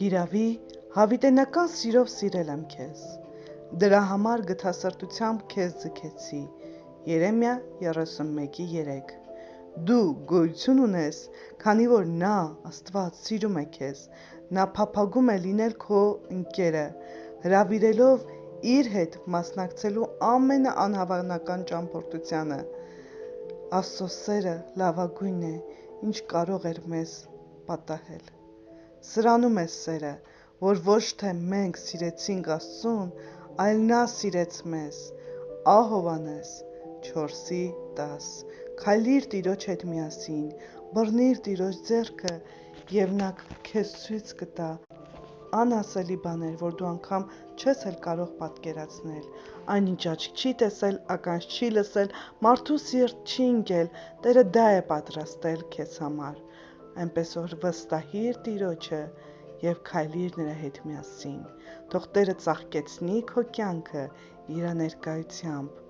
Հիրավի, հավիտենական սիրով սիրել եմ քեզ, դրա համար գթասրտությամբ քեզ ձգեցի, Երեմիա 31:3 Դու գոյություն ունես, քանի որ նա, Աստված, սիրում է քեզ, նա փափագում է լինել քո ընկերը, հրավիրելով իր հետ մասնակցելու ամենաանհավանական ճամփորդությանը, Աստծո սերը լավագույնն է, ինչ կարող էր մեզ պատահել, սրանում է սերը, որ ոչ թե մենք սիրեցինք Աստծուն, այլ նա սիրեց մեզ, Ա Հովհաննես 4:10 Քայլիր Տիրոջ հետ միասին, բռնիր Տիրոջ ձեռքը, և նա քեզ ցույց կտա անասելի բաներ, որ դու անգամ չես էլ կարող պատկերացնել, այնինչ աչք չի տեսել, ականջ չի լսել, մարդու սիրտ չի ընկել, Տերը դա է պատրաստել քեզ համար, այնպես որ վստահիր Տիրոջը և քայլիր նրա հետ միասին, թող Տերը ծաղկեցնի քո կյանքը իր ներկայությամբ,